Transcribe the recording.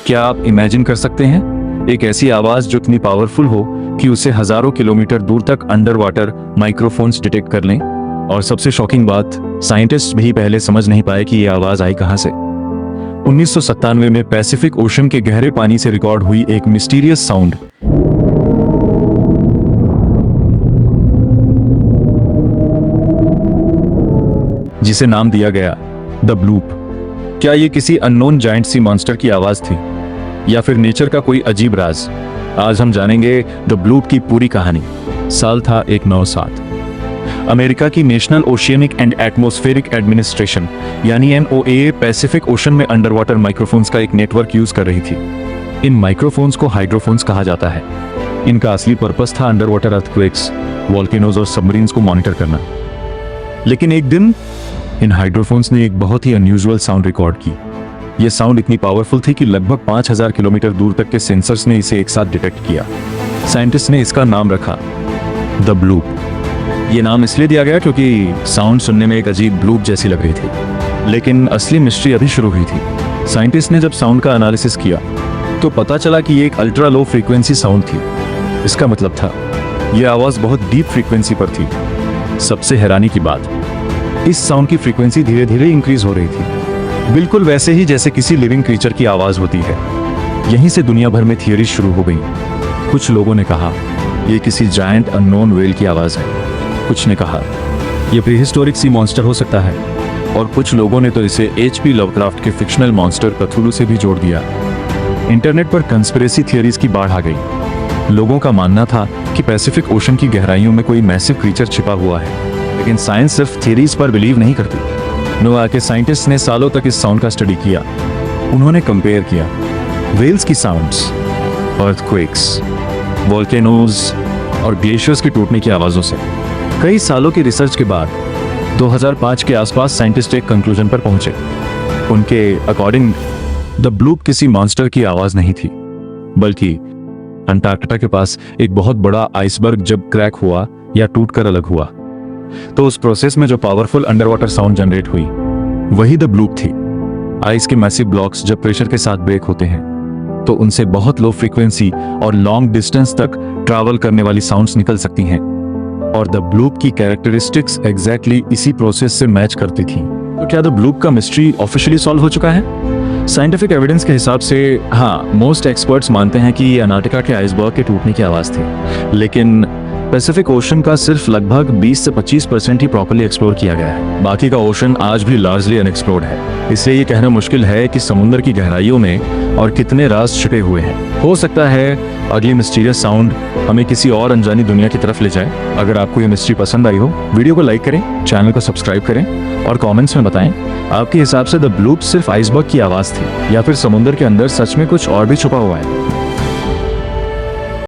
क्या आप इमेजिन कर सकते हैं एक ऐसी आवाज जो इतनी पावरफुल हो कि उसे हजारों किलोमीटर दूर तक अंडर वाटर माइक्रोफोन्स डिटेक्ट कर लें? और सबसे शॉकिंग बात, साइंटिस्ट भी पहले समझ नहीं पाए कि ये आवाज आई कहां से। 1997 में पैसिफिक ओशन के गहरे पानी से रिकॉर्ड हुई एक मिस्टीरियस साउंड, जिसे नाम दिया गया द ब्लूप। क्या ये किसी अननोन जायंट सी मॉन्स्टर की आवाज थी या फिर नेचर का कोई अजीब राज? आज हम जानेंगे द ब्लूप की पूरी कहानी। साल था 1907। अमेरिका की national oceanic and atmospheric administration यानी NOAA पैसिफिक ओशन में अंडर वाटर माइक्रोफोन्स का एक नेटवर्क यूज कर रही थी। इन माइक्रोफोन्स को हाइड्रोफोन्स कहा जाता है। इनका असली पर्पस था अंडर वाटर अर्थक्वेक्स, वोल्केनोज और सबमरीन्स को मॉनिटर करना। लेकिन एक दिन इन हाइड्रोफोन्स ने एक बहुत ही अनयूजुअल साउंड रिकॉर्ड की। यह साउंड इतनी पावरफुल थी कि लगभग 5000 किलोमीटर दूर तक के सेंसर्स ने इसे एक साथ डिटेक्ट किया। साइंटिस्ट ने इसका नाम रखा द ब्लूप। ये नाम इसलिए दिया गया क्योंकि साउंड सुनने में एक अजीब ब्लूप जैसी लग रही थी। लेकिन असली मिस्ट्री अभी शुरू हुई थी। साइंटिस्ट ने जब साउंड का एनालिसिस किया तो पता चला कि ये एक अल्ट्रा लो फ्रीक्वेंसी साउंड थी। इसका मतलब था यह आवाज बहुत डीप फ्रीक्वेंसी पर थी। सबसे हैरानी की बात, इस साउंड की फ्रीक्वेंसी धीरे धीरे इंक्रीज हो रही थी, बिल्कुल वैसे ही जैसे किसी लिविंग क्रीचर की आवाज होती है। यहीं से दुनिया भर में थियरी शुरू हो गई। कुछ लोगों ने कहा यह किसी जायंट अननोन व्हेल की आवाज है, कुछ ने कहा यह प्रीहिस्टोरिक सी मॉन्स्टर हो सकता है, और कुछ लोगों ने तो इसे HP लवक्राफ्ट के फिक्शनल मॉन्स्टर कथुलू से भी जोड़ दिया। इंटरनेट पर कंस्पिरेसी थियरीज की बाढ़ आ गई। लोगों का मानना था कि पैसिफिक ओशन की गहराइयों में कोई मैसिव क्रीचर छिपा हुआ है, लेकिन साइंस सिर्फ थियरीज पर बिलीव नहीं करती। नोआ के साइंटिस्ट ने सालों तक इस साउंड का स्टडी किया। उन्होंने कंपेयर किया वेल्स की साउंड्स, अर्थक्वेक्स, वोल्केनोज और ग्लेशियर्स के टूटने की आवाजों से। कई सालों की रिसर्च के बाद 2005 के आसपास साइंटिस्ट एक कंक्लूजन पर पहुंचे। उनके अकॉर्डिंग द ब्लूप किसी मॉन्स्टर की आवाज नहीं थी, बल्कि अंटार्कटिका के पास एक बहुत बड़ा आइसबर्ग जब क्रैक हुआ या टूटकर अलग हुआ, तो उस प्रोसेस में जो powerful under water sound generate हुई वही द ब्लूप थी। आइस के मैसिव ब्लॉक्स जब प्रेशर के साथ ब्रेक होते हैं तो उनसे बहुत लो फ्रीक्वेंसी और लॉन्ग डिस्टेंस तक ट्रैवल करने वाली साउंड्स निकल सकती हैं, और द ब्लूप की कैरेक्टरिस्टिक्स एग्जैक्टली इसी प्रोसेस से मैच करती थी। तो क्या द ब्लूप का मिस्ट्री ऑफिशियली सॉल्व हो चुका है? साइंटिफिक एविडेंस के हिसाब से हाँ, मोस्ट एक्सपर्ट्स मानते हैं कि ये अंटार्कटिका के आइसबर्ग के टूटने की आवाज थी, लेकिन पैसिफिक ओशन का सिर्फ लगभग 20 से 25% ही प्रॉपर्ली एक्सप्लोर किया गया है। बाकी का ओशन आज भी लार्जली अनएक्सप्लोर्ड है। इसलिए ये कहना मुश्किल है कि समुद्र की गहराइयों में और कितने राज छिपे हुए हैं। हो सकता है अगली मिस्टीरियस साउंड हमें किसी और अनजानी दुनिया की तरफ ले जाए। अगर आपको ये मिस्ट्री पसंद आई हो, वीडियो को लाइक करें, चैनल को सब्सक्राइब करें और कमेंट्स में बताएं आपके हिसाब से द ब्लूप सिर्फ आइसबर्ग की आवाज थी या फिर समुद्र के अंदर सच में कुछ और भी छुपा हुआ है।